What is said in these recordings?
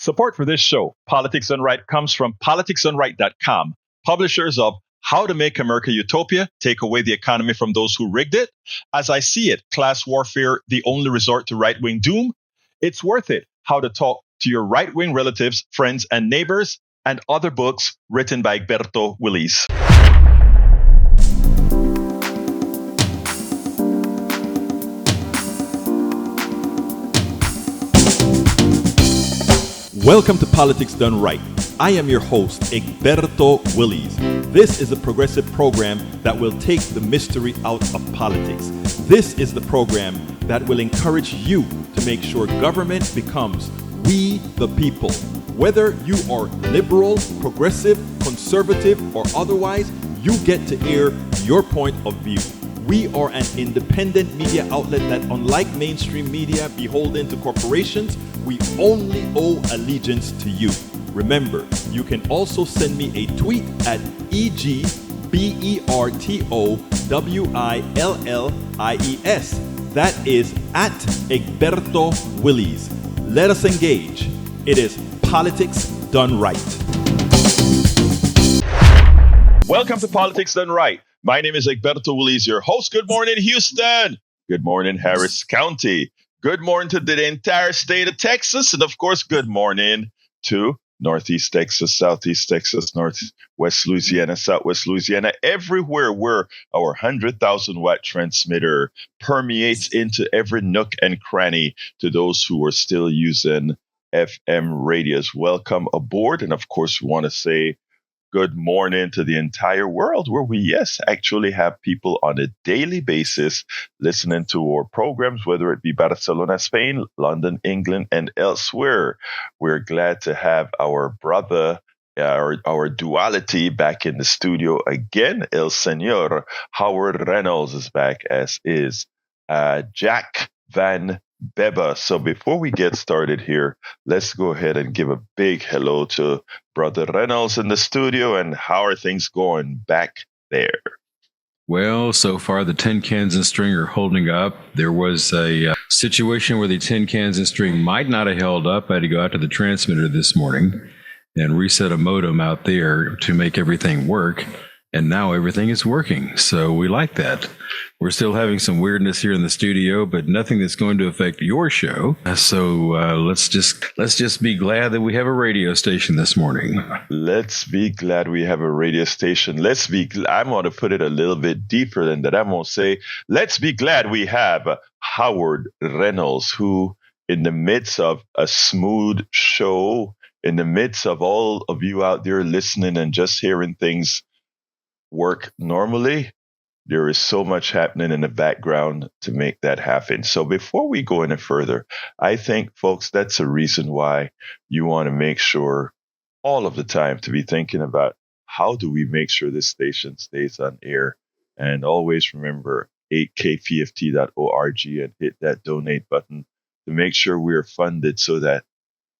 Support for this show, Politics Done Right, comes from politicsdoneright.com, publishers of How to Make America Utopia, Take Away the Economy from Those Who Rigged It, As I See It, Class Warfare, The Only Resort to Right-Wing Doom, It's Worth It, How to Talk to Your Right-Wing Relatives, Friends, and Neighbors, and other books written by Egberto, Willies. Welcome to Politics Done Right. I am your host, Egberto Willies. This is a progressive program that will take the mystery out of politics. This is the program that will encourage you to make sure government becomes we the people. Whether you are liberal, progressive, conservative, or otherwise, you get to air your point of view. We are an independent media outlet that, unlike mainstream media beholden to corporations, we only owe allegiance to you. Remember, you can also send me a tweet at EGBERTOWILLIES. That is at Egberto Willies. Let us engage. It is Politics Done Right. Welcome to Politics Done Right. My name is Egberto Willies, your host. Good morning, Houston. Good morning, Harris County. Good morning to the entire state of Texas. And of course, good morning to Northeast Texas, Southeast Texas, Northwest Louisiana, Southwest Louisiana, everywhere where our 100,000 watt transmitter permeates into every nook and cranny. To those who are still using FM radios, welcome aboard. And of course, we want to say good morning to the entire world where we, actually have people on a daily basis listening to our programs, whether it be Barcelona, Spain, London, England, and elsewhere. We're glad to have our brother, our duality back in the studio again. El Señor Howard Reynolds is back, as is Jack Van Beba. So before we get started here, let's go ahead and give a big hello to Brother Reynolds in the studio. And how are things going back there? Well, so far the tin cans and string are holding up. There was a situation where the tin cans and string might not have held up. I had to go out to the transmitter this morning and reset a modem out there to make everything work. And now everything is working. So we like that. We're still having some weirdness here in the studio, but nothing that's going to affect your show. So let's just be glad that we have a radio station this morning. Let's be glad we have a radio station. I'm going to put it a little bit deeper than that. I'm going to say, let's be glad we have Howard Reynolds, who in the midst of a smooth show, in the midst of all of you out there listening and just hearing things work normally, there is so much happening in the background to make that happen. So before we go any further, I think, folks, that's a reason why you want to make sure all of the time to be thinking about how do we make sure this station stays on air. And always remember 8kpft.org and hit that donate button to make sure we're funded so that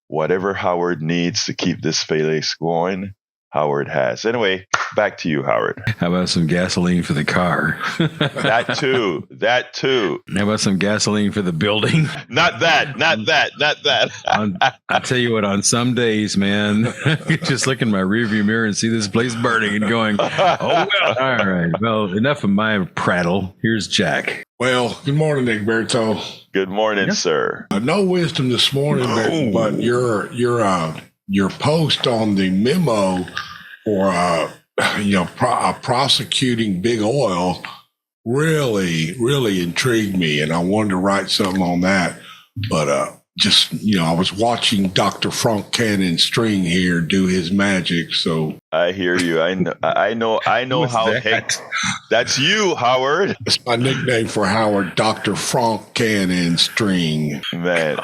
whatever Howard needs to keep this place going, Howard has. Anyway, back to you, Howard. How about some gasoline for the car? That too. How about some gasoline for the building? Not that. I tell you what, on some days, man, you just look in my rearview mirror and see this place burning and going, oh, well, all right. Well, enough of my prattle. Here's Jack. Well, good morning, Egberto. Good morning, sir. No wisdom this morning, but your post on the memo for prosecuting Big Oil really intrigued me, and I wanted to write something on that. But I was watching Dr. Frank Cannon String here do his magic. So I hear you. I know how. That's you, Howard. That's my nickname for Howard, Dr. Frank Cannon String. Man,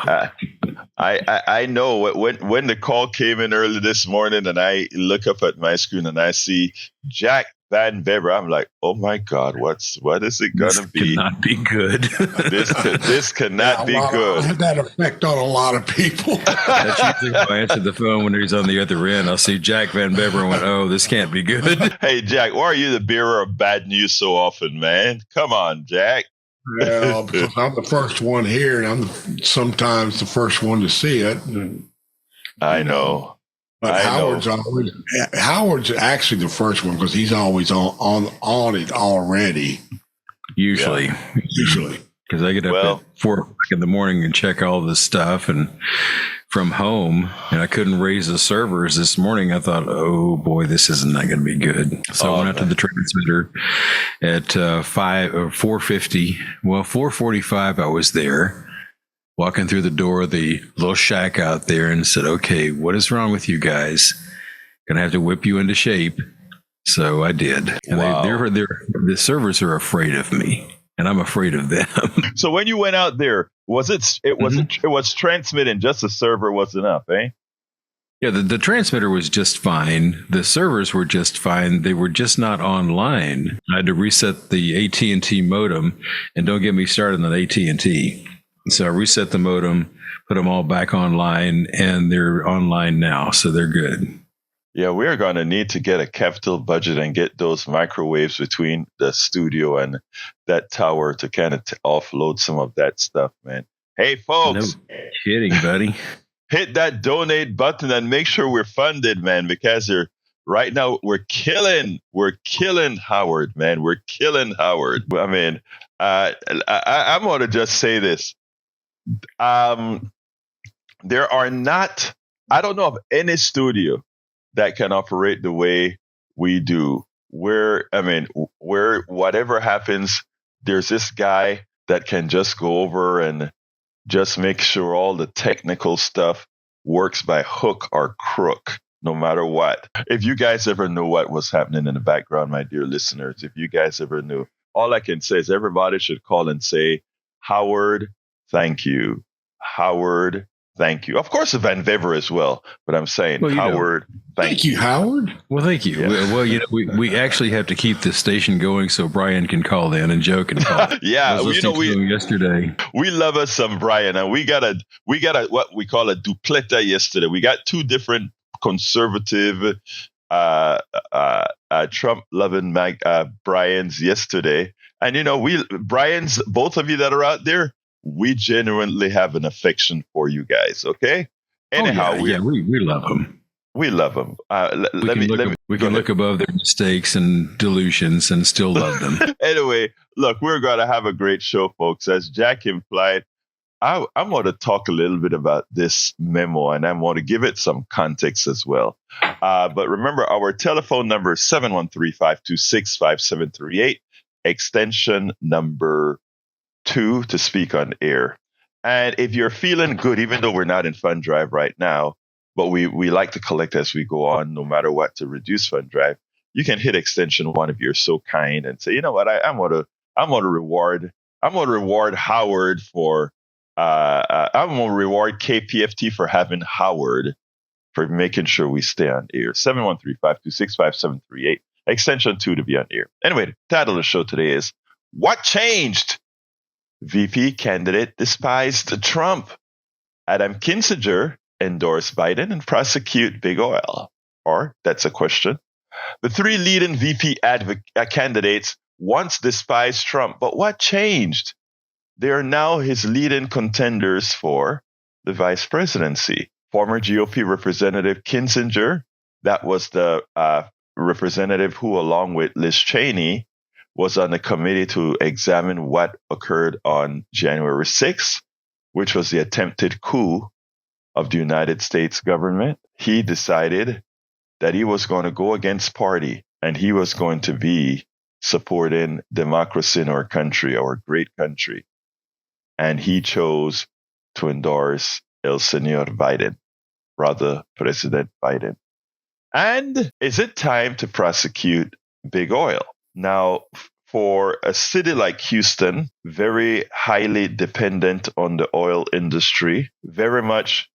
I know when the call came in early this morning, and I look up at my screen and I see Jack Van Beba, I'm like, oh my God, what is it gonna be? This cannot be good. This cannot be good. I had that effect on a lot of people. That's usually when I answer the phone when he's on the other end. I'll see Jack Van Beba and went, oh, this can't be good. Hey, Jack, why are you the bearer of bad news so often, man? Come on, Jack. Well, because I'm the first one here, and I'm sometimes the first one to see it. I know. But I Howard's actually the first one because he's always on it already. Usually. Because I get up at 4 o'clock in the morning and check all this stuff and from home, and I couldn't raise the servers this morning. I thought, oh boy, this is not going to be good. So I went out to the transmitter at 4:50. Well, 4:45 I was there, walking through the door of the little shack out there, and said, okay, what is wrong with you guys? Gonna have to whip you into shape. So I did. And the servers are afraid of me, and I'm afraid of them. So when you went out there, it was transmitting, just the server wasn't up, eh? Yeah, the transmitter was just fine. The servers were just fine. They were just not online. I had to reset the AT&T modem, and don't get me started on AT&T. So I reset the modem, put them all back online, and they're online now, so they're good. Yeah, we're going to need to get a capital budget and get those microwaves between the studio and that tower to kind of offload some of that stuff, man. Hey, folks. No kidding, buddy. Hit that donate button and make sure we're funded, man, because right now we're killing Howard, man. We're killing Howard. I mean, I'm going to just say this. There are not, I don't know of any studio that can operate the way we do. Where whatever happens, there's this guy that can just go over and just make sure all the technical stuff works by hook or crook, no matter what. If you guys ever knew what was happening in the background, my dear listeners, if you guys ever knew, all I can say is everybody should call and say, Howard, thank you. Howard, thank you. Of course, Van Vever as well, but I'm saying, Howard, thank you. Howard. Well, thank you. Yeah. Well, we actually have to keep the station going so Brian can call in and Joe can call. Yeah, yesterday. We love us some Brian, and we got a what we call a dupleta yesterday. We got two different conservative, Trump loving Brian's yesterday, and Brian's, both of you that are out there, we genuinely have an affection for you guys, okay? Anyhow, we love them. We love them. We can look above their mistakes and delusions and still love them. Anyway, look, we're going to have a great show, folks. As Jack implied, I'm going to talk a little bit about this memo, and I'm going to give it some context as well. But remember, our telephone number is 713-526-5738, extension number 2 to speak on air. And if you're feeling good, even though we're not in fund drive right now, but we like to collect as we go on, no matter what, to reduce fund drive, you can hit extension 1 if you're so kind and say, you know what, I'm going to reward Howard for I'm going to reward KPFT for having Howard, for making sure we stay on air. 713-526-5738, extension 2 to be on air. Anyway, the title of the show today is What Changed? VP candidate despised Trump. Adam Kinzinger endorsed Biden and prosecute Big Oil. Or, that's a question. The 3 leading VP candidates once despised Trump, but what changed? They are now his leading contenders for the vice presidency. Former GOP Representative Kinzinger, that was the representative who, along with Liz Cheney, was on the committee to examine what occurred on January 6th, which was the attempted coup of the United States government. He decided that he was going to go against party, and he was going to be supporting democracy in our country, our great country. And he chose to endorse El Señor Biden, rather President Biden. And is it time to prosecute Big Oil? Now, for a city like Houston, very highly dependent on the oil industry, very much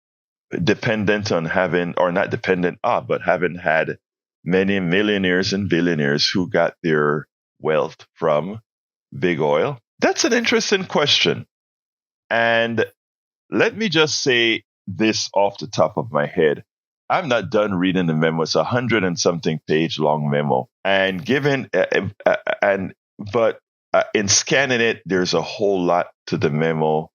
dependent on having, or not dependent on, but having had many millionaires and billionaires who got their wealth from Big Oil. That's an interesting question. And let me just say this off the top of my head. I'm not done reading the memo. It's 100 and something page long memo. And in scanning it, there's a whole lot to the memo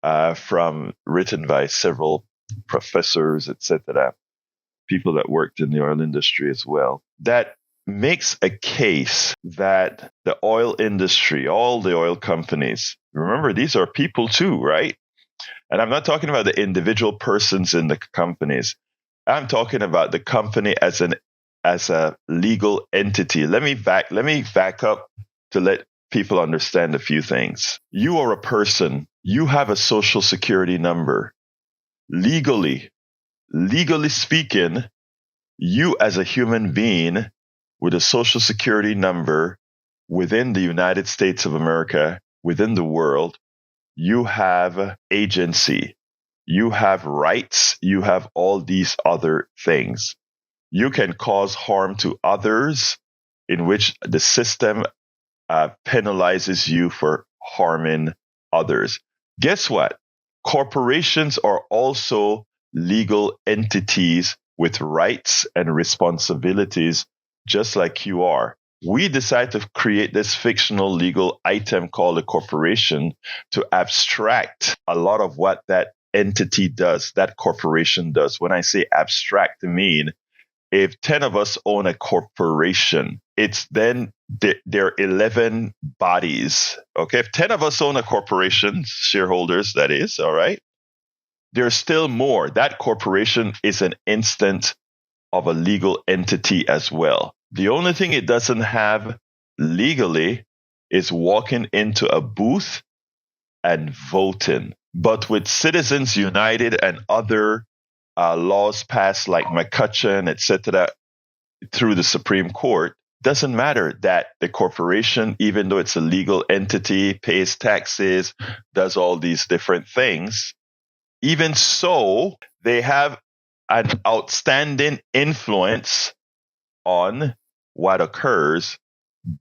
written by several professors, etc., people that worked in the oil industry as well, that makes a case that the oil industry, all the oil companies, remember, these are people too, right? And I'm not talking about the individual persons in the companies. I'm talking about the company as a legal entity. Let me back up to let people understand a few things. You are a person. You have a social security number. Legally speaking, you as a human being with a social security number within the United States of America, within the world, you have agency, you have rights, you have all these other things. You can cause harm to others in which the system penalizes you for harming others. Guess what? Corporations are also legal entities with rights and responsibilities, just like you are. We decided to create this fictional legal item called a corporation to abstract a lot of what that entity does, that corporation does. When I say abstract, I mean if 10 of us own a corporation, it's then there are 11 bodies. Okay, if 10 of us own a corporation, shareholders, that is, all right, there's still more. That corporation is an instant of a legal entity as well. The only thing it doesn't have legally is walking into a booth and voting. But with Citizens United and other laws passed like McCutcheon, etc., through the Supreme Court, doesn't matter that the corporation, even though it's a legal entity, pays taxes, does all these different things. Even so, they have an outstanding influence on what occurs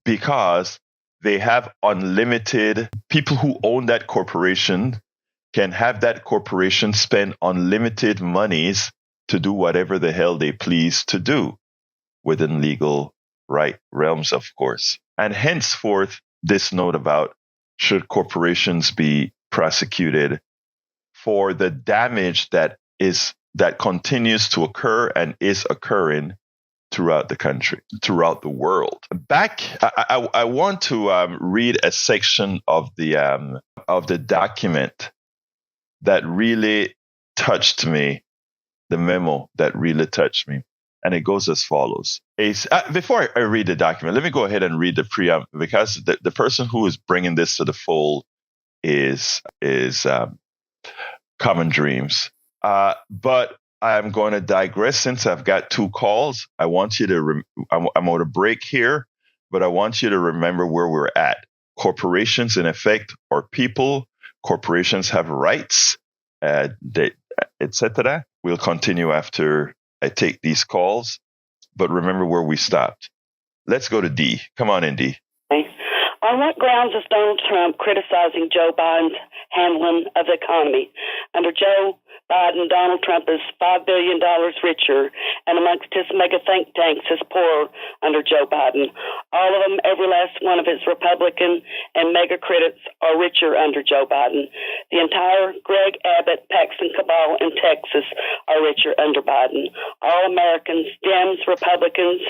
because they have unlimited people who own that corporation can have that corporation spend unlimited monies to do whatever the hell they please to do within legal right realms, of course. And henceforth, this note about should corporations be prosecuted for the damage that continues to occur and is occurring throughout the country, throughout the world. I want to read a section of the document that really touched me, the memo that really touched me. And it goes as follows. Before I read the document, let me go ahead and read the preamble, because the person who is bringing this to the fold is Common Dreams. But I'm going to digress since I've got two calls. I want you to, I'm on a break here, but I want you to remember where we're at. Corporations, in effect, are people. Corporations have rights, etc. We'll continue after I take these calls, but remember where we stopped. Let's go to D. Come on in, D. On what grounds is Donald Trump criticizing Joe Biden's handling of the economy? Under Joe Biden, Donald Trump is $5 billion richer, and amongst his mega think tanks is poorer under Joe Biden. All of them, every last one of his Republican and mega critics are richer under Joe Biden. The entire Greg Abbott, Paxton cabal in Texas are richer under Biden. All Americans, Dems, Republicans,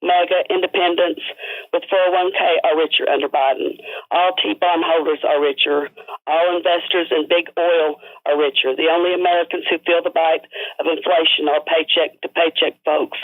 mega independents with 401k are richer under Biden. All T-bond holders are richer. All investors in big oil are richer. The only Americans who feel the bite of inflation are paycheck to paycheck folks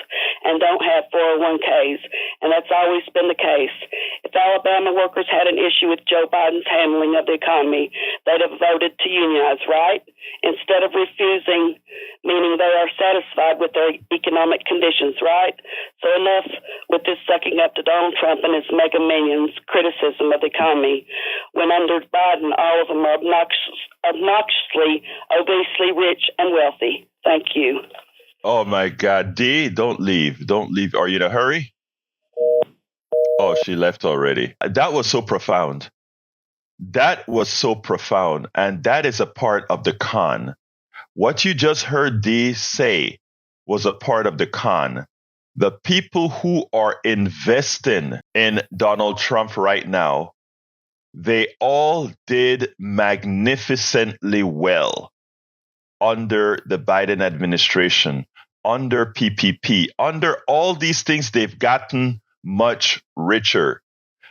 and don't have 401ks, and that's always been the case. If Alabama workers had an issue with Joe Biden's handling of the economy, they'd have voted to unionize, right? Instead of refusing, meaning they are satisfied with their economic conditions, right? So enough with this sucking up to Donald Trump and his mega minions' criticism of the economy, when under Biden, all of them are obnoxiously, obesely rich and wealthy. Thank you. Oh, my God. D, don't leave. Don't leave. Are you in a hurry? Oh, she left already. That was so profound. That was so profound. And that is a part of the con. What you just heard D say was a part of the con. The people who are investing in Donald Trump right now, they all did magnificently well. under the Biden administration, under PPP, under all these things, they've gotten much richer.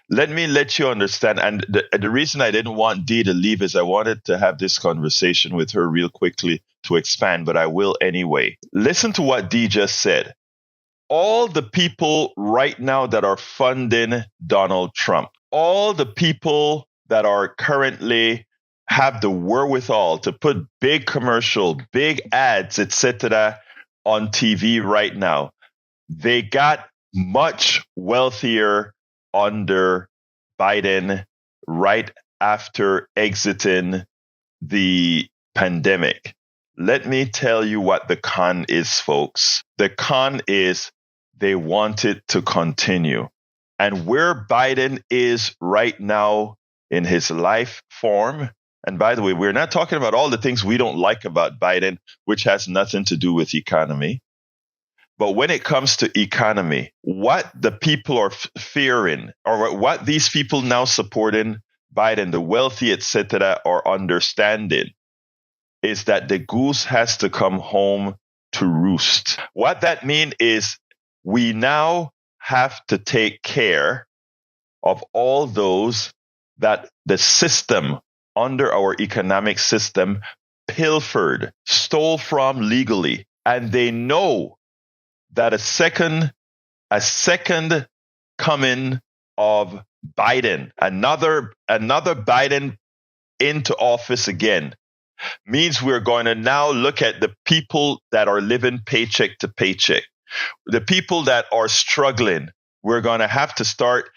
Let me let you understand. And the reason I didn't want Dee to leave is I wanted to have this conversation with her real quickly to expand, but I will anyway. Listen to what Dee just said. All the people right now that are funding Donald Trump, all the people that are currently have the wherewithal to put big commercial, big ads, etc. on TV right now, they got much wealthier under Biden right after exiting the pandemic. Let me tell you what the con is, folks. The con is they want it to continue. And where Biden is right now in his life form, and by the way, we're not talking about all the things we don't like about Biden, which has nothing to do with economy. But when it comes to economy, what the people are fearing, or what these people now supporting Biden, the wealthy, etc., are understanding, is that the goose has to come home to roost. What that means is we now have to take care of all those that the system, under our economic system, pilfered, stole from legally. And they know that a second coming of Biden, another Biden into office again, means we're going to now look at the people that are living paycheck to paycheck, the people that are struggling. We're going to have to start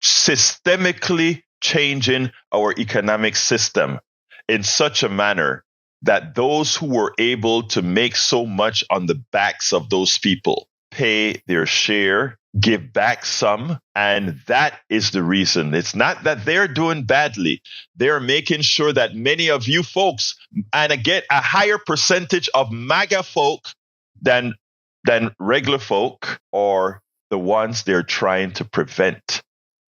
systemically changing our economic system in such a manner that those who were able to make so much on the backs of those people pay their share, give back some. And that is the reason. It's not that they're doing badly. They're making sure that many of you folks, and get a higher percentage of MAGA folk than regular folk, are the ones they're trying to prevent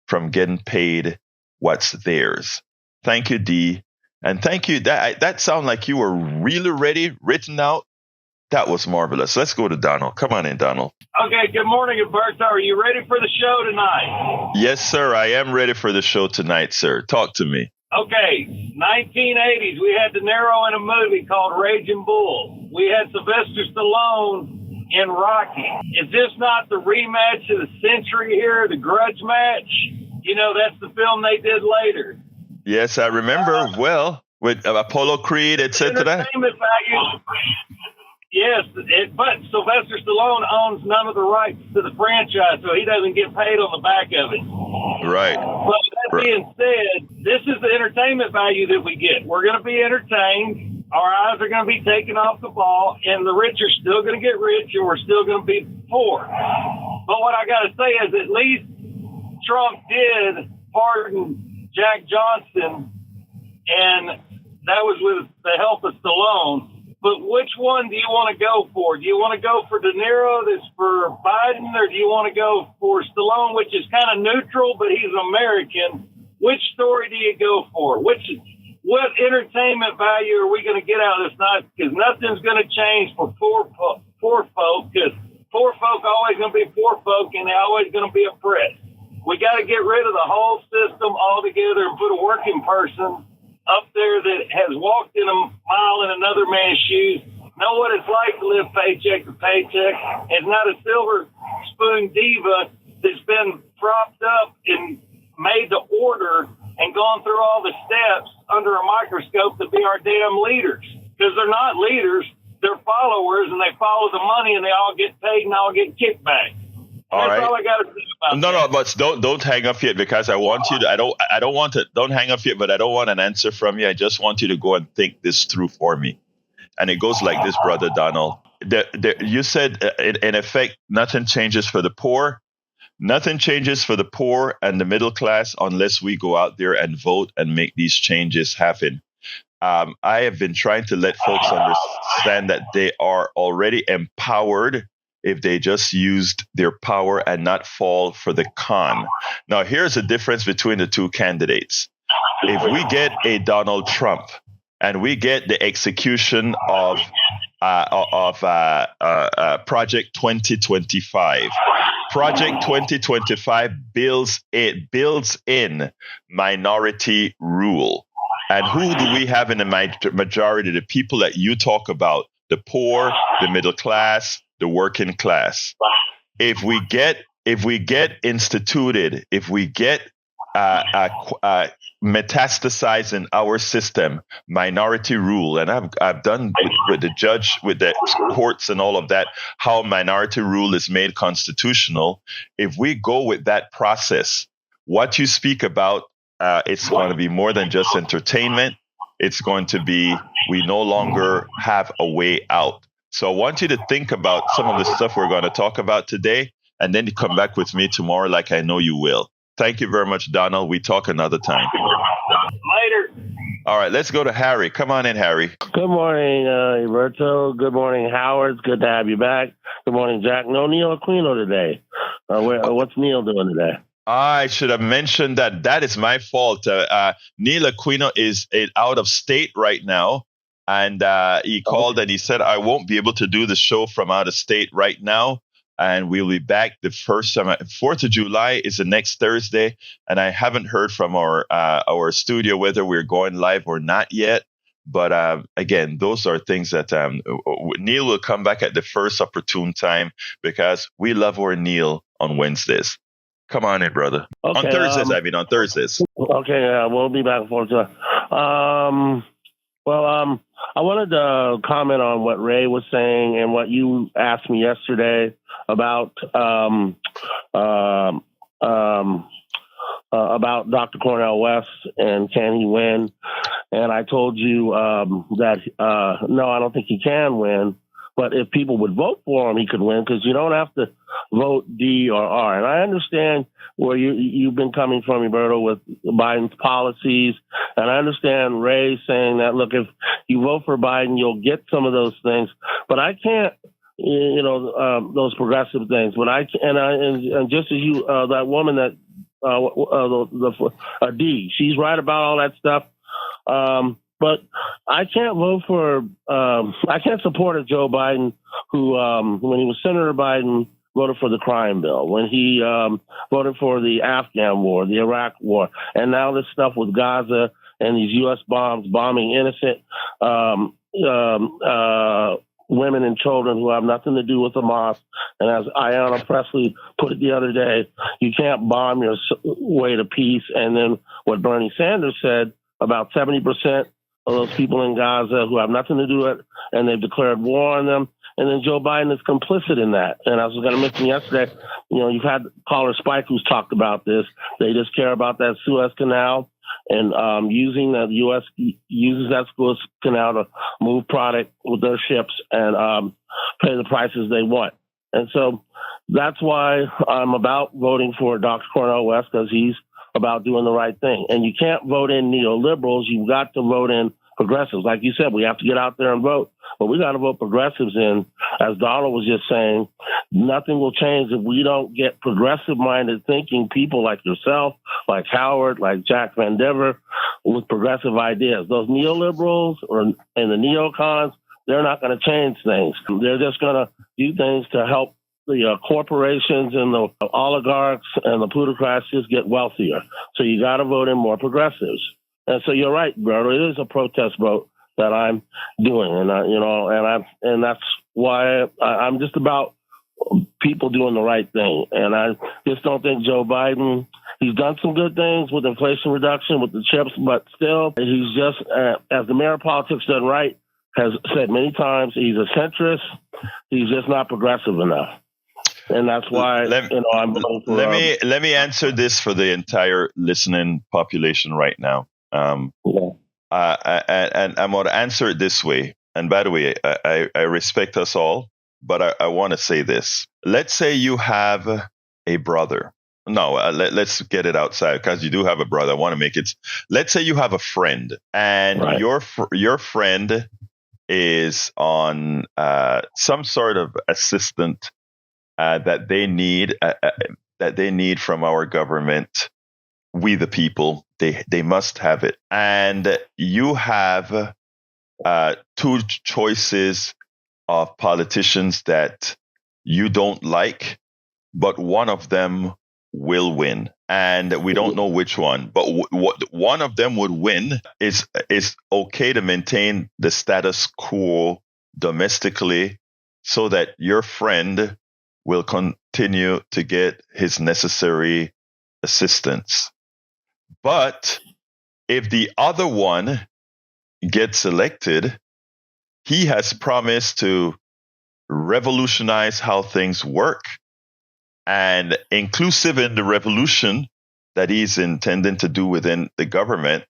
from getting paid what's theirs. Thank you, Dee. And thank you. That sounded like you were really ready, written out. That was marvelous. Let's go to Donald. Come on in, Donald. Okay, good morning, Egberto. Are you ready for the show tonight? Yes, sir. I am ready for the show tonight, sir. Talk to me. Okay, 1980s, we had De Niro in a movie called Raging Bull. We had Sylvester Stallone in Rocky. Is this not the rematch of the century here, the grudge match? You know, that's the film they did later. Yes, I remember well, with Apollo Creed, etc. Entertainment value. Yes, but Sylvester Stallone owns none of the rights to the franchise, so he doesn't get paid on the back of it. Right. But that being said, this is the entertainment value that we get. We're going to be entertained. Our eyes are going to be taken off the ball, and the rich are still going to get rich, and we're still going to be poor. But what I got to say is at least Trump did pardon Jack Johnson, and that was with the help of Stallone. But which one do you want to go for? Do you want to go for De Niro that's for Biden, or do you want to go for Stallone, which is kind of neutral, but he's American? Which story do you go for? What entertainment value are we going to get out of this night? Because nothing's going to change for poor folk, because poor folk are always going to be poor folk, and they're always going to be oppressed. We got to get rid of the whole system altogether and put a working person up there that has walked in a mile in another man's shoes, know what it's like to live paycheck to paycheck, is not a silver spoon diva that's been propped up and made to order and gone through all the steps under a microscope to be our damn leaders. Because they're not leaders, they're followers, and they follow the money, and they all get paid and all get kickback. All right. That's all I got to say about that. No, but don't hang up yet, because I want you to. I don't want to. Don't hang up yet, but I don't want an answer from you. I just want you to go and think this through for me. And it goes like this, brother Donald. You said, in effect, nothing changes for the poor. Nothing changes for the poor and the middle class unless we go out there and vote and make these changes happen. I have been trying to let folks understand that they are already empowered if they just used their power and not fall for the con. Now, here's the difference between the two candidates. If we get a Donald Trump and we get the execution of Project 2025. Project 2025 builds in minority rule. And who do we have in the majority? The people that you talk about, the poor, the middle class, the working class. If we get instituted, if we get metastasized in our system minority rule, and I've done with the judge, with the courts and all of that, how minority rule is made constitutional. If we go with that process, what you speak about, it's going to be more than just entertainment. It's going to be, we no longer have a way out. So I want you to think about some of the stuff we're going to talk about today, and then you come back with me tomorrow like I know you will. Thank you very much, Donald. We talk another time. Later. All right, let's go to Harry. Come on in, Harry. Good morning, Egberto. Good morning, Howard. It's good to have you back. Good morning, Jack. No Neil Aquino today. What's Neil doing today? I should have mentioned that. That is my fault. Neil Aquino is out of state right now. And he called and he said, I won't be able to do the show from out of state right now. And we'll be back the 4th of July is the next Thursday. And I haven't heard from our studio whether we're going live or not yet. But again, those are things that Neil will come back at the first opportune time, because we love our Neil on Wednesdays. Come on in, brother. Okay, on Thursdays, on Thursdays. Okay, we'll be back for July. I wanted to comment on what Ray was saying and what you asked me yesterday about Dr. Cornel West and can he win? And I told you that no, I don't think he can win. But if people would vote for him, he could win, because you don't have to vote D or R. And I understand where you've been coming from, Egberto, with Biden's policies. And I understand Ray saying that, look, if you vote for Biden, you'll get some of those things. But I can't, those progressive things. But and just as you, that woman that, D, she's right about all that stuff. But I can't vote for, I can't support a Joe Biden who, when he was Senator Biden, voted for the crime bill, when he voted for the Afghan war, the Iraq war, and now this stuff with Gaza and these U.S. bombs bombing innocent women and children who have nothing to do with Hamas. And as Ayanna Pressley put it the other day, you can't bomb your way to peace. And then what Bernie Sanders said, about 70% of those people in Gaza who have nothing to do with it, and they've declared war on them. And then Joe Biden is complicit in that. And I was going to mention yesterday, you've had caller Spike who's talked about this. They just care about that Suez Canal and using that the U.S. uses that Suez Canal to move product with their ships and pay the prices they want. And so that's why I'm about voting for Dr. Cornel West, because he's about doing the right thing. And you can't vote in neoliberals. You've got to vote in progressives. Like you said, we have to get out there and vote. But we got to vote progressives in. As Donald was just saying, nothing will change if we don't get progressive-minded thinking people like yourself, like Howard, like Jack Van Dever, with progressive ideas. Those neoliberals and the neocons, they're not going to change things. They're just going to do things to help the corporations and the oligarchs and the plutocrats just get wealthier. So you got to vote in more progressives. And so you're right, brother. It is a protest vote that I'm doing, and that's why I'm just about people doing the right thing. And I just don't think Joe Biden, he's done some good things with inflation reduction, with the chips, but still, he's just, as the mayor of politics done right has said many times, he's a centrist. He's just not progressive enough. And that's why I'm voting for. Let me answer this for the entire listening population right now. And I'm going to answer it this way. And by the way, I respect us all, but I want to say this. Let's say you have a brother. No, let's get it outside, because you do have a brother. I want to make it. Let's say you have a friend, and right. your friend is on some sort of assistance that they need from our government. We the people, they must have it. And you have two choices of politicians that you don't like, but one of them will win. And we don't know which one, but one of them would win. Is okay to maintain the status quo domestically so that your friend will continue to get his necessary assistance. But if the other one gets elected, he has promised to revolutionize how things work, and inclusive in the revolution that he's intending to do within the government.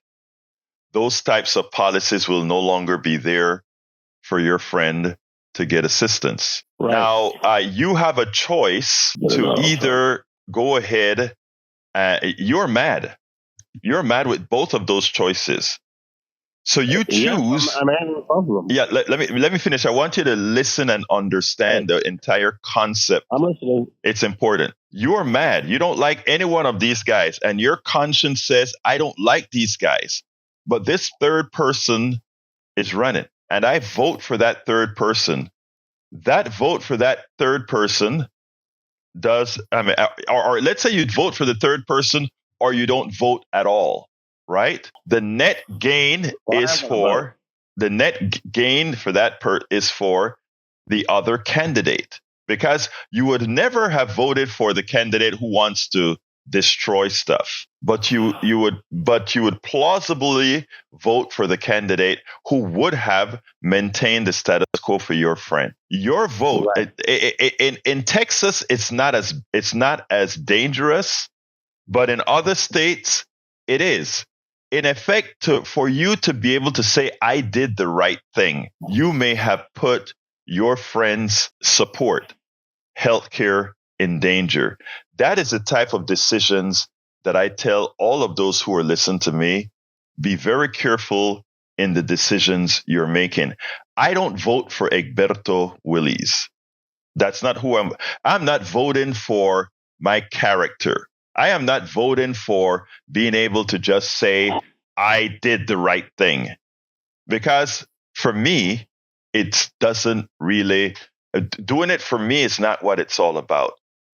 Those types of policies will no longer be there for your friend to get assistance. Right. Now, you have a choice to either go ahead. You're mad. You're mad with both of those choices. So you choose. I'm having a problem. Yeah, let me finish. I want you to listen and understand the entire concept. I'm listening. It's important. You're mad. You don't like any one of these guys, and your conscience says, I don't like these guys. But this third person is running, and I vote for that third person. That vote for that third person does, or let's say you vote for the third person, or you don't vote at all, right? The net gain is for the net gain for that is for the other candidate, because you would never have voted for the candidate who wants to destroy stuff, but you would plausibly vote for the candidate who would have maintained the status quo for your friend. Your vote, right. In Texas, it's not as dangerous, but in other states, it is. In effect, for you to be able to say, I did the right thing, you may have put your friend's support, healthcare, in danger. That is the type of decisions that I tell all of those who are listening to me, be very careful in the decisions you're making. I don't vote for Egberto Willies. That's not who I'm not voting for my character. I am not voting for being able to just say, I did the right thing. Because for me, it doesn't really, doing it for me is not what it's all about.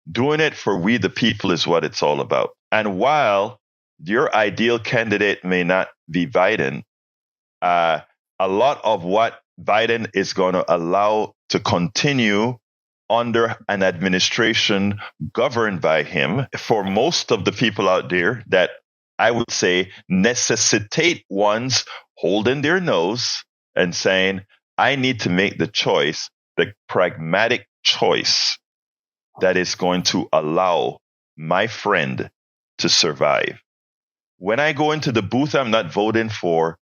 Doing it for we the people is what it's all about. And while your ideal candidate may not be Biden, a lot of what Biden is going to allow to continue under an administration governed by him, for most of the people out there that I would say necessitate ones holding their nose and saying, I need to make the choice, the pragmatic choice that is going to allow my friend to survive. When I go into the booth, I'm not voting for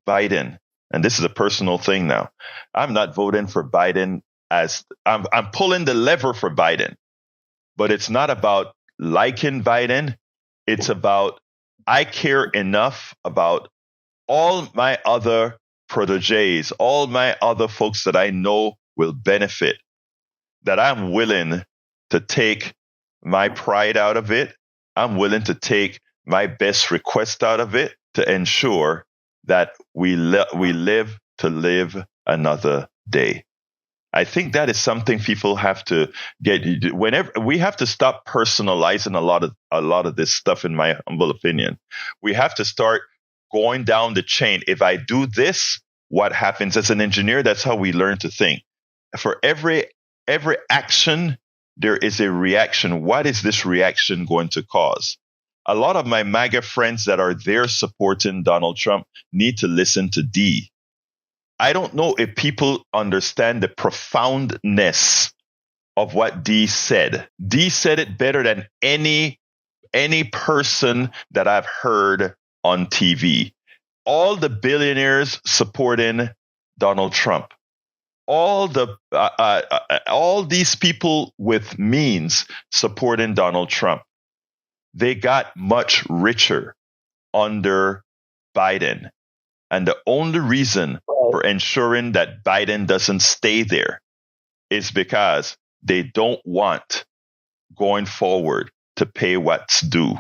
Biden. And this is a personal thing now. I'm not voting for Biden as I'm pulling the lever for Biden. But it's not about liking Biden. It's about I care enough about all my other proteges, all my other folks that I know will benefit, that I'm willing to take my pride out of it. I'm willing to take my best request out of it to ensure that we live to live another day. I think that is something people have to get. Whenever we have to stop personalizing a lot of this stuff, in my humble opinion, we have to start going down the chain. If I do this, what happens? As an engineer, that's how we learn to think. For every action, there is a reaction. What is this reaction going to cause? A lot of my MAGA friends that are there supporting Donald Trump need to listen to D. I don't know if people understand the profoundness of what D said. D said it better than any person that I've heard on TV. All the billionaires supporting Donald Trump. All these people with means supporting Donald Trump. They got much richer under Biden. And the only reason for ensuring that Biden doesn't stay there is because they don't want going forward to pay what's due.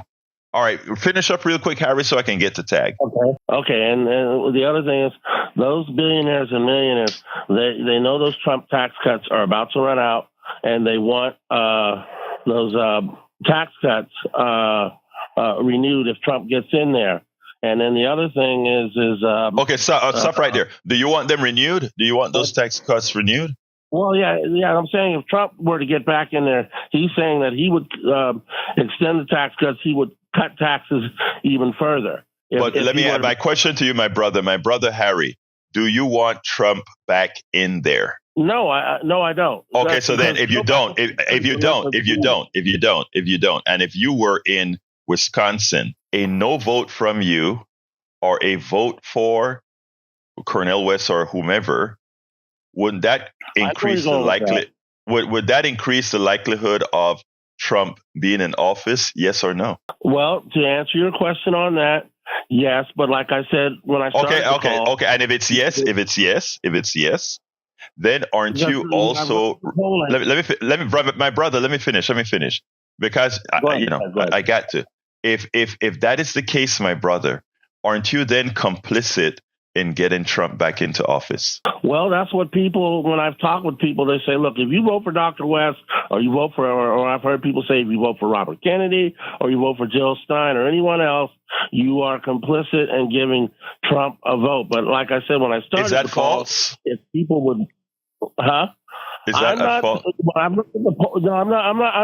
All right, finish up real quick, Harry, so I can get to tag. Okay, and the other thing is those billionaires and millionaires, they know those Trump tax cuts are about to run out, and they want those tax cuts renewed if Trump gets in there. And then the other thing is okay, stop right there. Do you want them renewed? Do you want those tax cuts renewed? Well, yeah. I'm saying if Trump were to get back in there, he's saying that he would extend the tax cuts. He would cut taxes even further. But let me add my question to you, my brother Harry. Do you want Trump back in there? No, I don't. Okay, That's so then because if you don't, and if you were in Wisconsin, a no vote from you or a vote for Cornel West or whomever, would that increase the likelihood? Would that increase the likelihood of Trump being in office? Yes or no? Well, to answer your question on that, yes. But like I said when I started okay. And if it's yes, then aren't you also? Let me, my brother. Let me finish because I got to. If that is the case, my brother, aren't you then complicit in getting Trump back into office? Well, that's what people, when I've talked with people, they say, look, if you vote for Dr. West or you vote for, or I've heard people say if you vote for Robert Kennedy or you vote for Jill Stein or anyone else, you are complicit in giving Trump a vote. But like I said, when I started, is that false? If people would, Is that false? I'm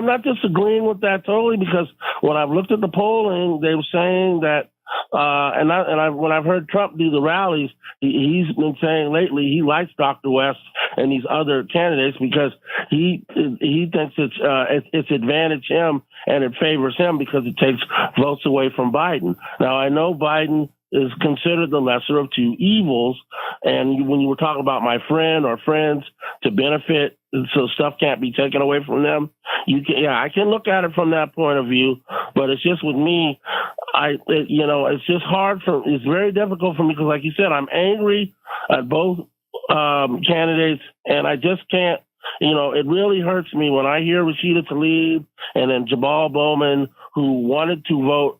not disagreeing with that totally, because when I've looked at the polling, they were saying that, when I've heard Trump do the rallies, he's been saying lately he likes Dr. West and these other candidates because he thinks it's advantage him and it favors him because it takes votes away from Biden. Now I know Biden is considered the lesser of two evils, and when you were talking about my friend or friends to benefit, so stuff can't be taken away from them, I can look at it from that point of view, but it's just with me, it's just it's very difficult for me because, like you said, I'm angry at both candidates, and I just can't. It really hurts me when I hear Rashida Tlaib and then Jabal Bowman, who wanted to vote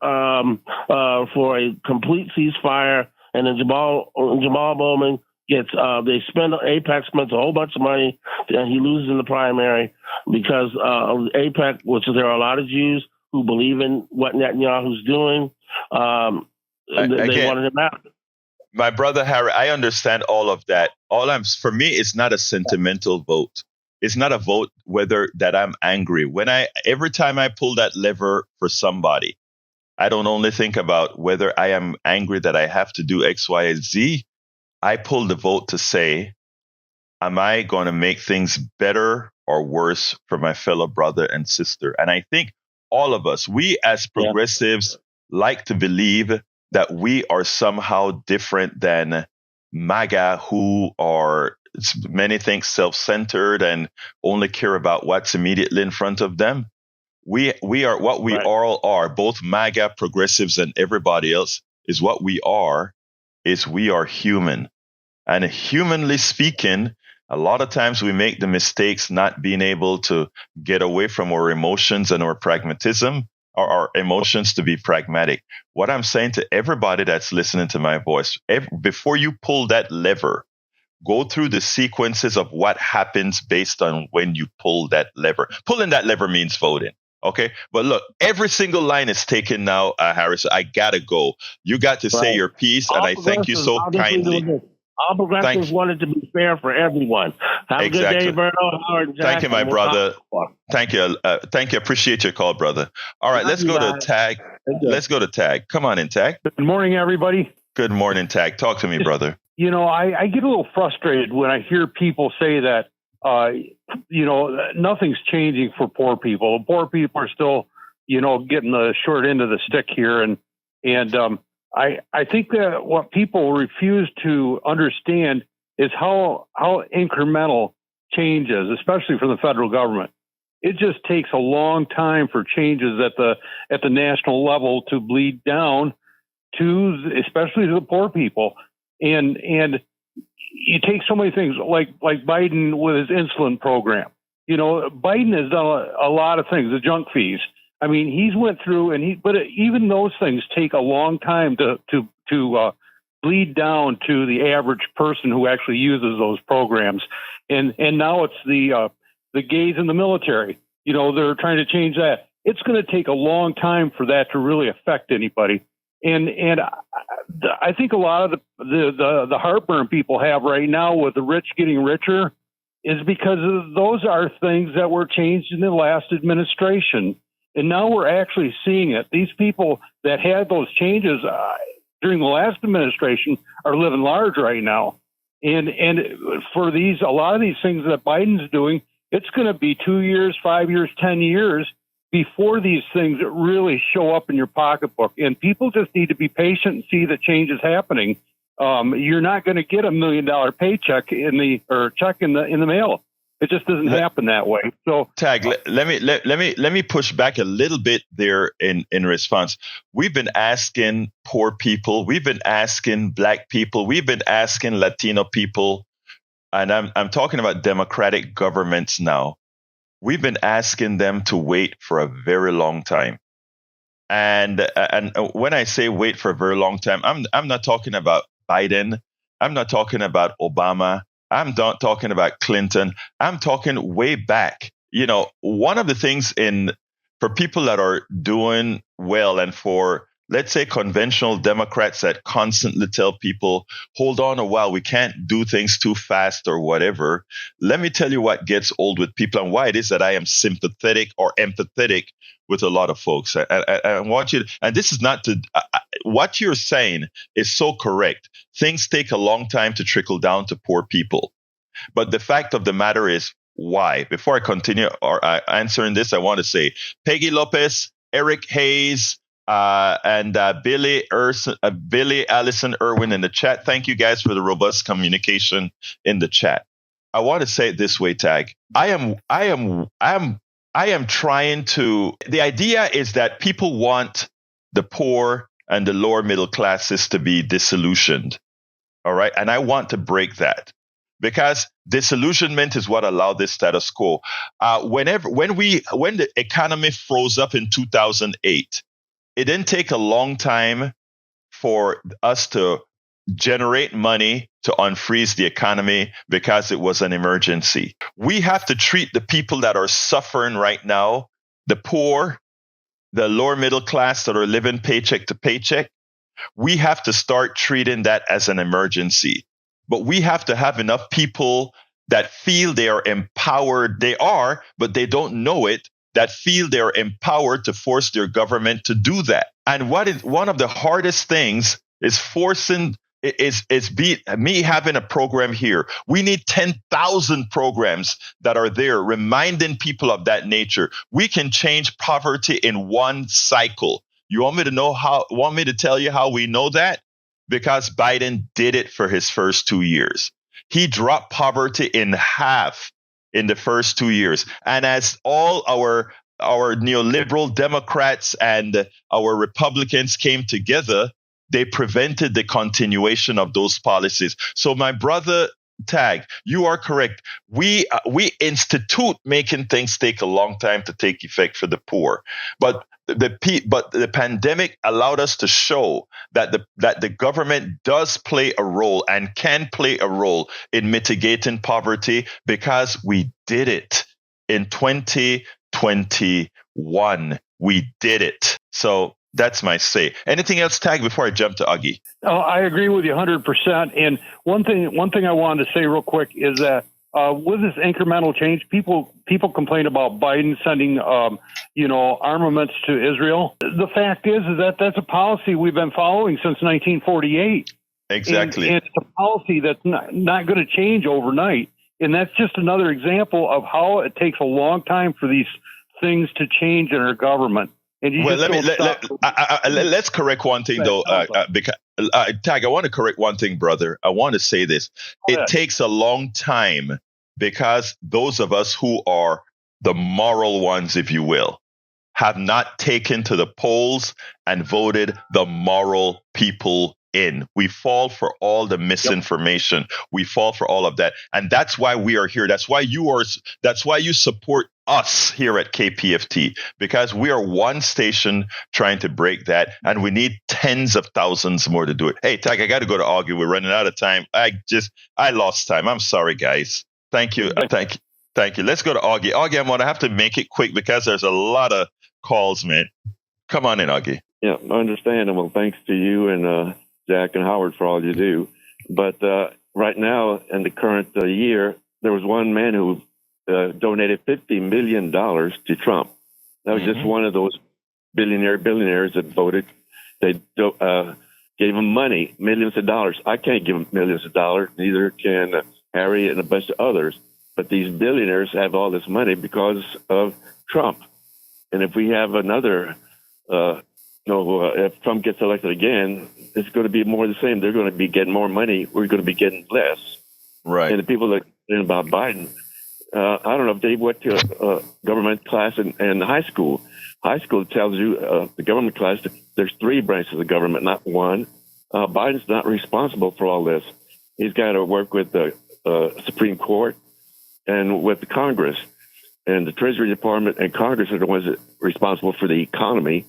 for a complete ceasefire, and then Jabal Bowman gets AIPAC spends a whole bunch of money, and he loses in the primary because of AIPAC, which there are a lot of Jews who believe in what Netanyahu's doing. They wanted him out. My brother Harry, I understand all of that. For me, it's not a sentimental vote. It's not a vote whether that I'm angry. Every time I pull that lever for somebody, I don't only think about whether I am angry that I have to do X, Y, and Z. I pull the vote to say, am I going to make things better or worse for my fellow brother and sister? And I think all of us, we as progressives, like to believe that we are somehow different than MAGA, who are many things self-centered and only care about what's immediately in front of them. We are what we all are, both MAGA, progressives, and everybody else is what we are, is we are human. And humanly speaking, a lot of times we make the mistakes not being able to get away from our emotions and our pragmatism, or our emotions to be pragmatic. What I'm saying to everybody that's listening to my voice, before you pull that lever, go through the sequences of what happens based on when you pull that lever. Pulling that lever means voting. Okay. But look, every single line is taken now, Harris. I gotta go. You got to say your piece, and I thank you so kindly. All progressives wanted to be fair for everyone. Have a good day, Egberto, Howard, Jackson. Thank you, my brother. Thank you. Thank you. Appreciate your call, brother. All right, let's go to Tag. Let's go to Tag. Come on in, Tag. Good morning, everybody. Good morning, Tag. Talk to me, brother. I get a little frustrated when I hear people say that, nothing's changing for poor people. Poor people are still, getting the short end of the stick here. And I think that what people refuse to understand is how incremental change is, especially from the federal government. It just takes a long time for changes at the national level to bleed down to, especially to the poor people. And you take so many things like Biden with his insulin program. Biden has done a lot of things, the junk fees. I mean, he's went through but even those things take a long time to bleed down to the average person who actually uses those programs. And now it's the gays in the military. They're trying to change that. It's going to take a long time for that to really affect anybody. And I think a lot of the heartburn people have right now with the rich getting richer is because those are things that were changed in the last administration. And now we're actually seeing it. These people that had those changes during the last administration are living large right now. And for a lot of these things that Biden's doing, it's going to be 2 years, 5 years, 10 years before these things really show up in your pocketbook. And people just need to be patient and see that change is happening. You're not going to get $1 million paycheck check in the mail. It just doesn't happen that way. So, Tag, let me push back a little bit there in response. We've been asking poor people, we've been asking Black people, we've been asking Latino people, and I'm talking about democratic governments now. We've been asking them to wait for a very long time. And when I say wait for a very long time, I'm not talking about Biden. I'm not talking about Obama. I'm not talking about Clinton. I'm talking way back. One of the things for people that are doing well, and for, let's say, conventional Democrats that constantly tell people, hold on a while, we can't do things too fast or whatever. Let me tell you what gets old with people and why it is that I am sympathetic or empathetic with a lot of folks. I want you to, and this is not to, what you're saying is so correct. Things take a long time to trickle down to poor people. But the fact of the matter is, why? Before I continue answering this, I want to say Peggy Lopez, Eric Hayes, and Billy Allison Irwin in the chat. Thank you guys for the robust communication in the chat. I want to say it this way, Tag. I am trying to. The idea is that people want the poor and the lower middle classes to be disillusioned. All right. And I want to break that, because disillusionment is what allowed this status quo. When the economy froze up in 2008, it didn't take a long time for us to generate money to unfreeze the economy because it was an emergency. We have to treat the people that are suffering right now, the poor, the lower middle class that are living paycheck to paycheck. We have to start treating that as an emergency. But we have to have enough people that feel they are empowered. They are, but they don't know it, that feel they're empowered to force their government to do that. And what is one of the hardest things is me having a program here. We need 10,000 programs that are there reminding people of that nature. We can change poverty in one cycle. You want me to tell you how we know that? Because Biden did it for his first 2 years. He dropped poverty in half in the first 2 years. And as all our neoliberal Democrats and our Republicans came together, they prevented the continuation of those policies. So my brother Tag, you are correct. We institute making things take a long time to take effect for the poor. But the pandemic allowed us to show that the government does play a role and can play a role in mitigating poverty, because we did it in 2021. We did it. So that's my say. Anything else, Tag, before I jump to Augie? Oh, I agree with you 100%. And one thing I wanted to say real quick is that with this incremental change, people complain about Biden sending, armaments to Israel. The fact is that that's a policy we've been following since 1948. Exactly. And it's a policy that's not going to change overnight. And that's just another example of how it takes a long time for these things to change in our government. And let's correct one thing, though, because Tag, I want to correct one thing, brother. I want to say this. It takes a long time because those of us who are the moral ones, if you will, have not taken to the polls and voted the moral people in. We fall for all the misinformation. We fall for all of that. And that's why we are here. That's why you support us here at KPFT, because we are one station trying to break that, and we need tens of thousands more to do it. Hey, Tag, I got to go to Augie. We're running out of time. I lost time. I'm sorry, guys. Thank you. Thank you. Let's go to Augie. Augie, I'm going to have to make it quick because there's a lot of calls, man. Come on in, Augie. Yeah, understandable. Thanks to you and Jack and Howard for all you do. But right now, in the current year, there was one man who donated $50 million to Trump. That was just one of those billionaires that voted. They gave him money, millions of dollars. I can't give him millions of dollars. Neither can Harry and a bunch of others. But these billionaires have all this money because of Trump. And if we have another, if Trump gets elected again, it's going to be more of the same. They're going to be getting more money. We're going to be getting less. Right. And the people that are about Biden, I don't know if they went to government class in high school. High school tells you the government class, there's 3 branches of government, not one. Biden's not responsible for all this. He's got to work with the Supreme Court and with the Congress. And the Treasury Department and Congress are the ones that are responsible for the economy.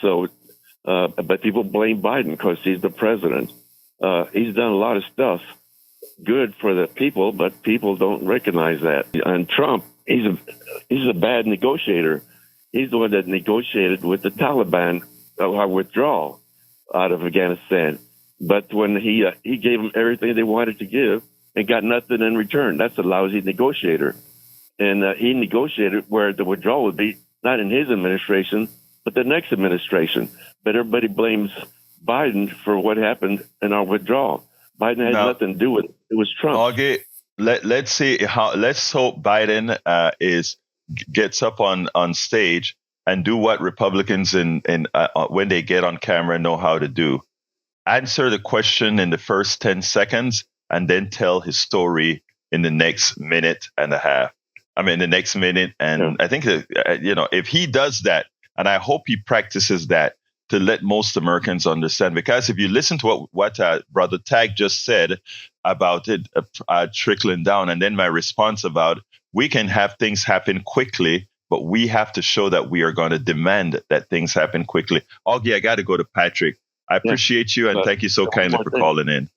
So, but people blame Biden because he's the president. He's done a lot of stuff good for the people, but people don't recognize that. And Trump, he's a bad negotiator. He's the one that negotiated with the Taliban our withdrawal out of Afghanistan. But when he gave them everything they wanted to give and got nothing in return, that's a lousy negotiator. And he negotiated where the withdrawal would be not in his administration, but the next administration. But everybody blames Biden for what happened in our withdrawal. Biden had nothing to do with it. It was Trump. Okay, let's see how. Let's hope Biden gets up on stage and do what Republicans when they get on camera know how to do. Answer the question in the first 10 seconds and then tell his story in the next minute and a half. I mean, the next minute. And I think that, if he does that, and I hope he practices that to let most Americans understand, because if you listen to what Brother Tag just said about it trickling down, and then my response about we can have things happen quickly, but we have to show that we are going to demand that things happen quickly. Augie, I got to go to Patrick. I appreciate you, and thank you so kindly for calling in.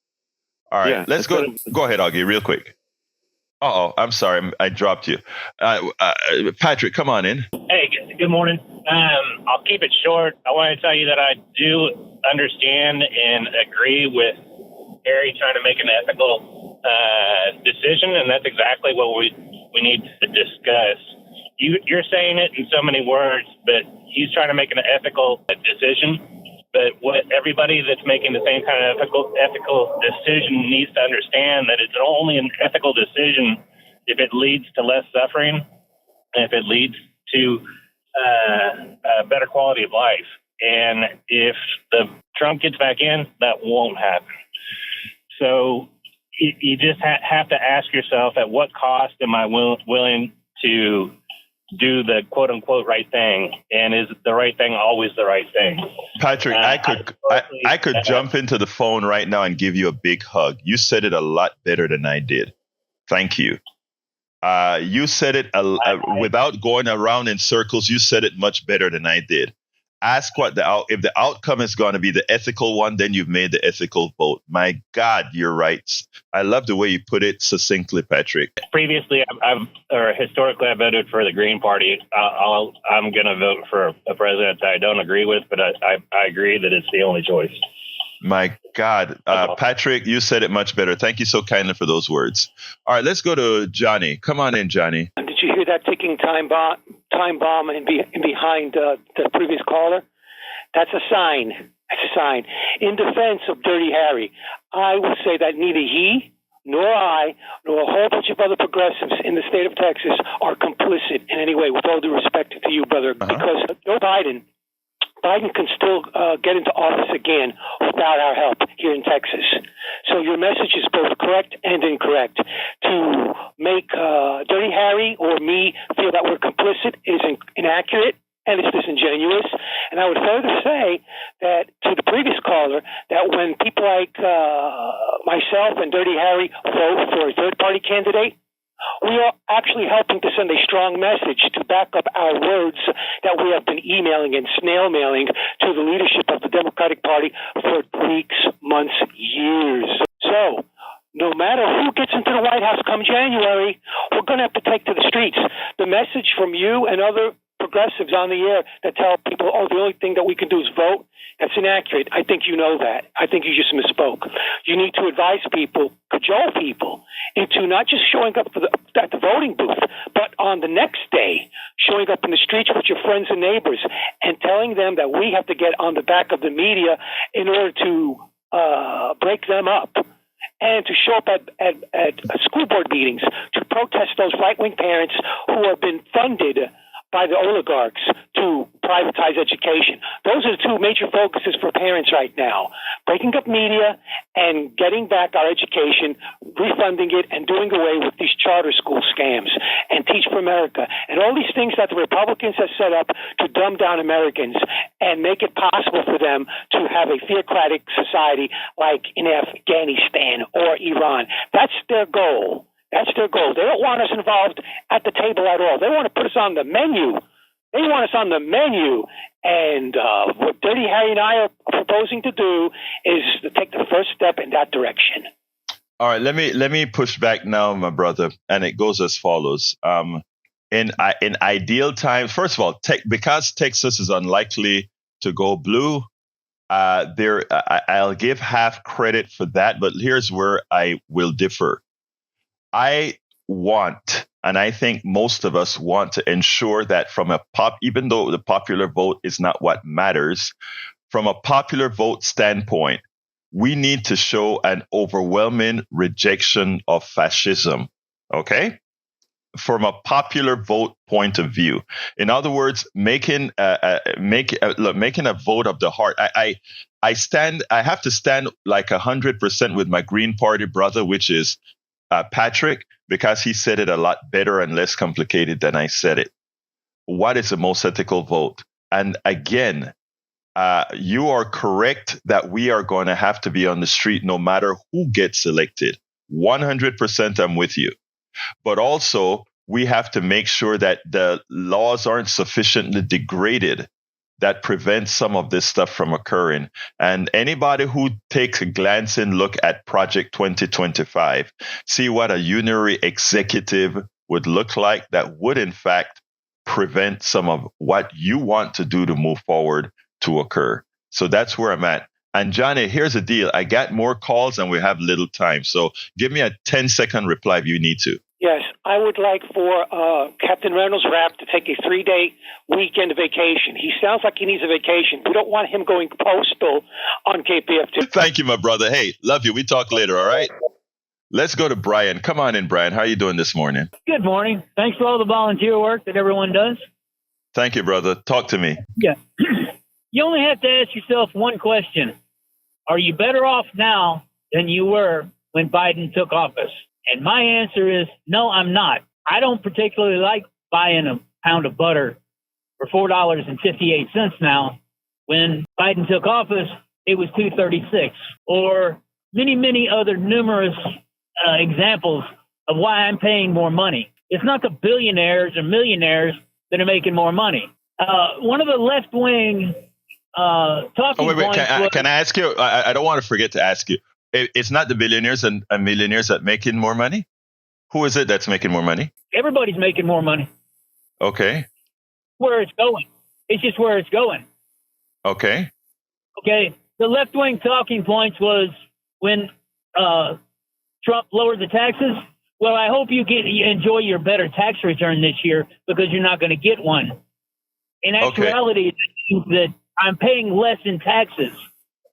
All right, let's go. Go ahead, Augie, real quick. I'm sorry, I dropped you. Patrick, come on in. Hey, good morning. I'll keep it short. I want to tell you that I do understand and agree with Harry trying to make an ethical decision, and that's exactly what we need to discuss. You're saying it in so many words, but he's trying to make an ethical decision. But what everybody that's making the same kind of ethical decision needs to understand that it's only an ethical decision if it leads to less suffering and if it leads to a better quality of life. And if the Trump gets back in, that won't happen. So you just have to ask yourself, at what cost am I willing to do the quote unquote right thing, and is the right thing always the right thing? Patrick, I could jump into the phone right now and give you a big hug. You said it a lot better than I did. Thank you. You said it without going around in circles. You said it much better than I did. Ask if the outcome is going to be the ethical one, then you've made the ethical vote. My God, you're right. I love the way you put it succinctly, Patrick. Previously, historically, I voted for the Green Party. I'm going to vote for a president that I don't agree with, but I agree that it's the only choice. My God, Patrick, you said it much better. Thank you so kindly for those words. All right, let's go to Johnny. Come on in, Johnny. Did you hear that ticking time bomb in behind the previous caller? That's a sign. That's a sign. In defense of Dirty Harry, I will say that neither he nor I nor a whole bunch of other progressives in the state of Texas are complicit in any way, with all due respect to you, brother, because Joe Biden can still get into office again without our help here in Texas. So your message is both correct and incorrect. To make Dirty Harry or me feel that we're complicit is inaccurate and it's disingenuous. And I would further say that to the previous caller, that when people like myself and Dirty Harry vote for a third-party candidate, We are actually helping to send a strong message to back up our words that we have been emailing and snail mailing to the leadership of the Democratic Party for weeks, months, years. So, no matter who gets into the White House come January, we're going to have to take to the streets. The message from you and other progressives on the air that tell people, oh, the only thing that we can do is vote, that's inaccurate. I think you know that. I think you just misspoke. You need to advise people, cajole people into not just showing up at the voting booth, but on the next day, showing up in the streets with your friends and neighbors and telling them that we have to get on the back of the media in order to break them up. And to show up at school board meetings to protest those right-wing parents who have been funded by the oligarchs to privatize education. Those are the two major focuses for parents right now. Breaking up media and getting back our education, refunding it, and doing away with these charter school scams and Teach for America. And all these things that the Republicans have set up to dumb down Americans and make it possible for them to have a theocratic society like in Afghanistan or Iran. That's their goal. That's their goal. They don't want us involved at the table at all. They want to put us on the menu. They want us on the menu. And what Dirty Harry and I are proposing to do is to take the first step in that direction. All right, let me push back now, my brother, and it goes as follows. In ideal times, first of all, because Texas is unlikely to go blue, I'll give half credit for that, but here's where I will differ. I want, and I think most of us want to ensure that even though the popular vote is not what matters, from a popular vote standpoint, we need to show an overwhelming rejection of fascism. Okay? From a popular vote point of view. In other words, making a vote of the heart. I have to stand like 100% with my Green Party brother, which is Patrick, because he said it a lot better and less complicated than I said it. What is the most ethical vote? And again, you are correct that we are going to have to be on the street no matter who gets elected. 100% I'm with you. But also, we have to make sure that the laws aren't sufficiently degraded that prevents some of this stuff from occurring. And anybody who takes a glancing look at Project 2025, see what a unitary executive would look like that would, in fact, prevent some of what you want to do to move forward to occur. So that's where I'm at. And Johnny, here's the deal. I got more calls and we have little time. So give me a 10-second reply if you need to. Yes, I would like for Captain Reynolds Rapp to take a 3-day weekend vacation. He sounds like he needs a vacation. We don't want him going postal on KPF2. Thank you, my brother. Hey, love you. We talk later, all right? Let's go to Brian. Come on in, Brian. How are you doing this morning? Good morning. Thanks for all the volunteer work that everyone does. Thank you, brother. Talk to me. Yeah. You only have to ask yourself one question. Are you better off now than you were when Biden took office? And my answer is no, I'm not. I don't particularly like buying a pound of butter for $4.58 now. When Biden took office, it was $2.36. Or many other numerous examples of why I'm paying more money. It's not the billionaires or millionaires that are making more money. One of the left-wing talking points. Can I ask you? I don't want to forget to ask you. It's not the billionaires and millionaires that making more money? Who is it that's making more money? Everybody's making more money. Okay. Where it's going. It's just where it's going. Okay. Okay. The left-wing talking points was when Trump lowered the taxes. Well, I hope you enjoy your better tax return this year because you're not going to get one. In actuality, that I'm paying less in taxes,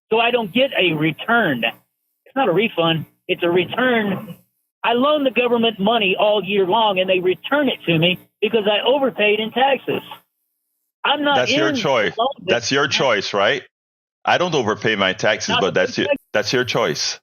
so I don't get a return. It's not a refund. It's a return. I loan the government money all year long, and they return it to me because I overpaid in taxes. I'm not. That's your choice. That's your choice, right? I don't overpay my taxes, but that's your choice.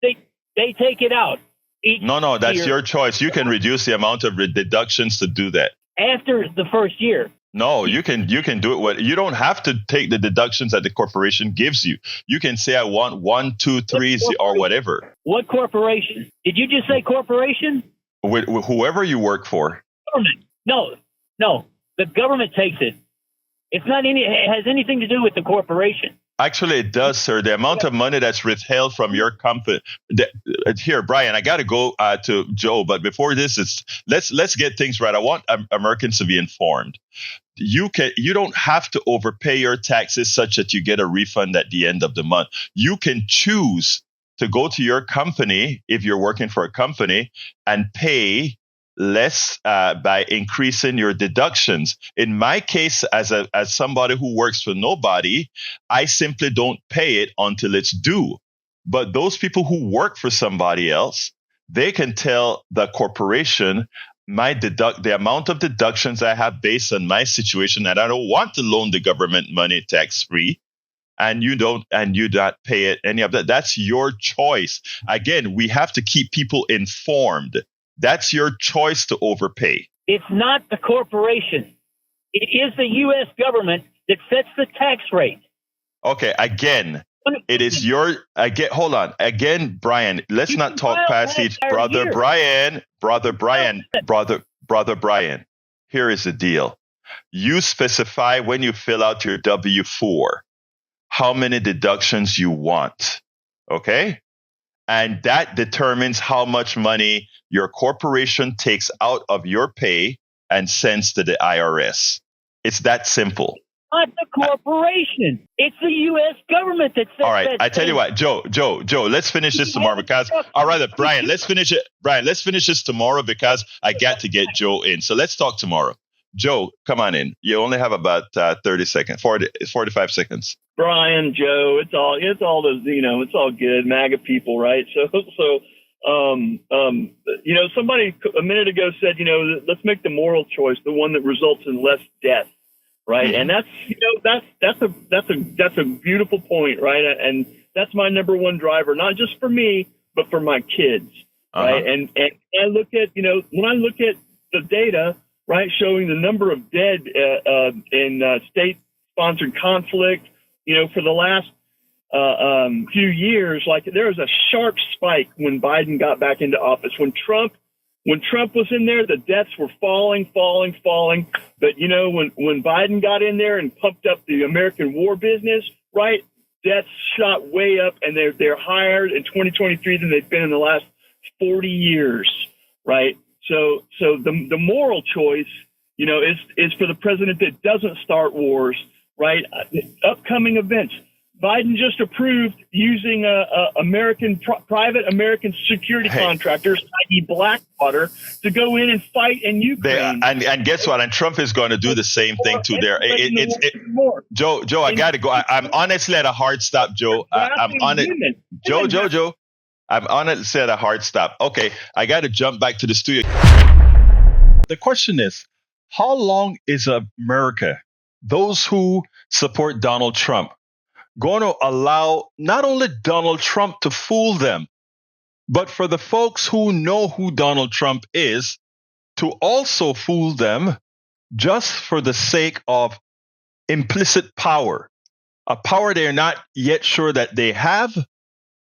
They take it out. No, that's your choice. You can reduce the amount of deductions to do that. After the first year. No, you can do it. You don't have to take the deductions that the corporation gives you. You can say, I want 1, 2, 3, or whatever. What corporation? Did you just say corporation? with whoever you work for. Government. No. The government takes it. It's not it has anything to do with the corporation. Actually, it does, sir. The amount of money that's withheld from your company. Here, Brian, I got to go to Joe, but before this, let's get things right. I want Americans to be informed. You don't have to overpay your taxes such that you get a refund at the end of the month. You can choose to go to your company if you're working for a company and pay less by increasing your deductions. In my case, as somebody who works for nobody, I simply don't pay it until it's due. But those people who work for somebody else, they can tell the corporation the amount of deductions I have based on my situation, and I don't want to loan the government money tax free. And you don't pay it any of that. That's your choice. Again, we have to keep people informed. That's your choice to overpay. It's not the corporation. It is the U.S. government that sets the tax rate. Okay, again, it is hold on. Again, Brian, let's not talk past each brother. Brother Brian, here is the deal. You specify when you fill out your W-4 how many deductions you want. Okay? And that determines how much money your corporation takes out of your pay and sends to the IRS. It's that simple. Not the corporation. It's the U.S. government that sets. All right. I tell you what, Joe, let's finish this tomorrow because, or rather, Brian, let's finish it. Brian, let's finish this tomorrow because I got to get Joe in. So let's talk tomorrow. Joe, come on in. You only have about 30 seconds, 45 seconds. Brian, Joe, it's all it's all good. MAGA people, right? Somebody a minute ago said, let's make the moral choice, the one that results in less death, right? Mm-hmm. And that's a beautiful point, right? And that's my number one driver, not just for me, but for my kids, right? And I look at, when I look at the data, right, showing the number of dead in state-sponsored conflict, for the last few years, like there was a sharp spike when Biden got back into office. When Trump was in there, the deaths were falling. But when Biden got in there and pumped up the American war business, right, deaths shot way up, and they're higher in 2023 than they've been in the last 40 years, right? So the moral choice, is for the president that doesn't start wars, right? Upcoming events. Biden just approved using private American security contractors, i.e. Blackwater, to go in and fight in Ukraine. And guess what? And Trump is going to do the same thing too. Joe, I got to go. I'm honestly at a hard stop, Joe. I'm on it. Joe. I'm honestly at a hard stop. Okay, I got to jump back to the studio. The question is, how long is America, those who support Donald Trump, going to allow not only Donald Trump to fool them, but for the folks who know who Donald Trump is to also fool them just for the sake of implicit power, a power they're not yet sure that they have,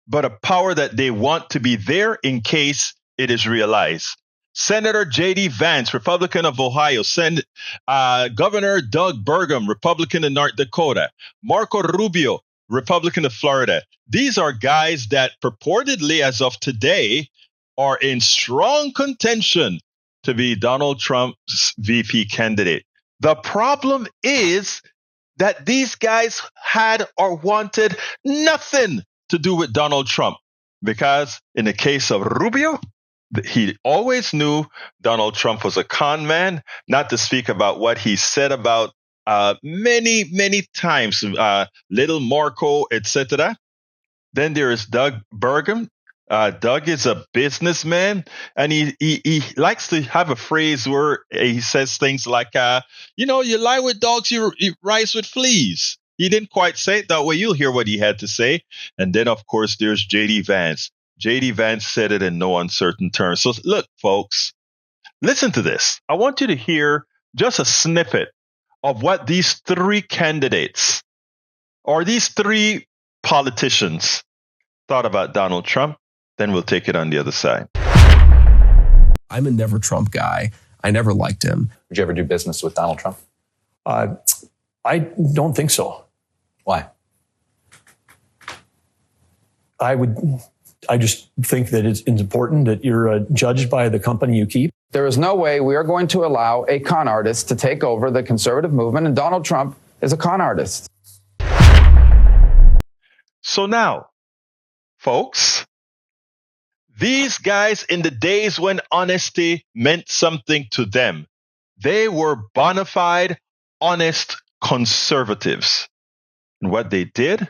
but a power that they want to be there in case it is realized. Senator J.D. Vance, Republican of Ohio, Governor Doug Burgum, Republican of North Dakota, Marco Rubio, Republican of Florida. These are guys that purportedly, as of today, are in strong contention to be Donald Trump's VP candidate. The problem is that these guys had or wanted nothing to do with Donald Trump, because in the case of Rubio, he always knew Donald Trump was a con man, not to speak about what he said about many times, little Marco, etc. Then there is Doug Burgum. Doug is a businessman, and he likes to have a phrase where he says things like, you lie with dogs, you rise with fleas. He didn't quite say it that way. You'll hear what he had to say. And then, of course, there's J.D. Vance. J.D. Vance said it in no uncertain terms. So look, folks, listen to this. I want you to hear just a snippet of what these three candidates or these three politicians thought about Donald Trump. Then we'll take it on the other side. I'm a never Trump guy. I never liked him. Would you ever do business with Donald Trump? I don't think so. Why? I just think that it's important that you're judged by the company you keep. There is no way we are going to allow a con artist to take over the conservative movement, and Donald Trump is a con artist. So now, folks, these guys in the days when honesty meant something to them, they were bona fide, honest conservatives. And what they did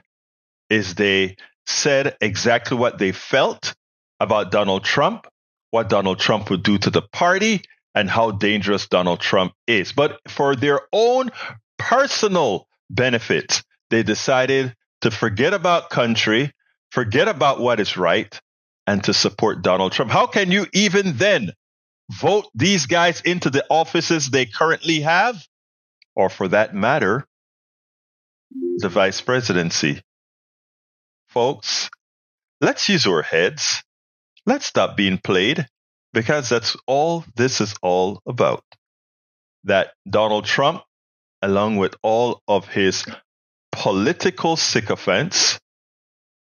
is they said exactly what they felt about Donald Trump, what Donald Trump would do to the party, and how dangerous Donald Trump is. But for their own personal benefit, they decided to forget about country, forget about what is right, and to support Donald Trump. How can you even then vote these guys into the offices they currently have? Or for that matter, the vice presidency? Folks, let's use our heads. Let's stop being played, because that's all this is all about. That Donald Trump, along with all of his political sycophants,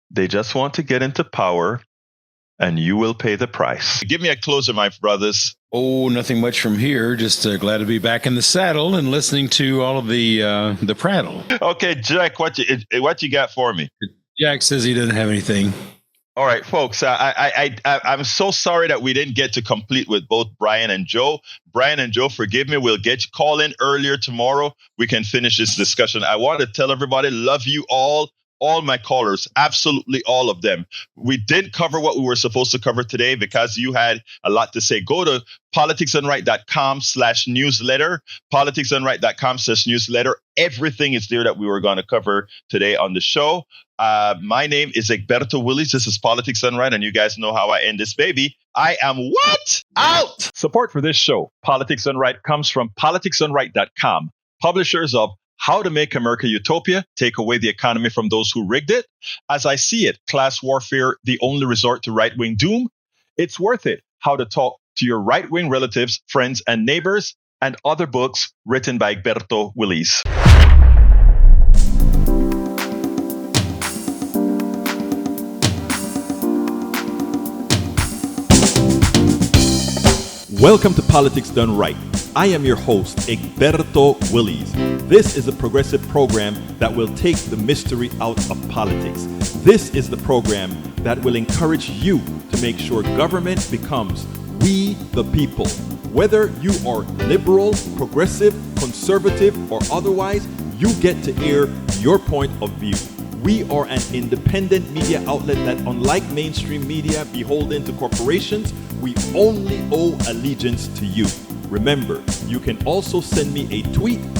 they just want to get into power, and you will pay the price. Give me a closer, my brothers. Oh, nothing much from here. Just glad to be back in the saddle and listening to all of the prattle. Okay, Jack, what you got for me? Jack says he doesn't have anything. All right, folks, I'm so sorry that we didn't get to complete with both Brian and Joe. Brian and Joe, forgive me. We'll get you call in earlier tomorrow. We can finish this discussion. I want to tell everybody, love you all my callers, absolutely all of them. We did cover what we were supposed to cover today because you had a lot to say. Go to politicsdoneright.com/newsletter, politicsdoneright.com/newsletter. Everything is there that we were going to cover today on the show. My name is Egberto Willies. This is Politics Done Right, and you guys know how I end this baby. I am what? Out! Support for this show, Politics Done Right, comes from politicsdoneright.com, publishers of How to Make America Utopia, Take Away the Economy from Those Who Rigged It, As I See It, Class Warfare, The Only Resort to Right-Wing Doom, It's Worth It, How to Talk to Your Right-Wing Relatives, Friends, and Neighbors, and other books written by Egberto Willies. Welcome to Politics Done Right. I am your host, Egberto Willies. This is a progressive program that will take the mystery out of politics. This is the program that will encourage you to make sure government becomes we the people. Whether you are liberal, progressive, conservative, or otherwise, you get to air your point of view. We are an independent media outlet that, unlike mainstream media beholden to corporations, we only owe allegiance to you. Remember, you can also send me a tweet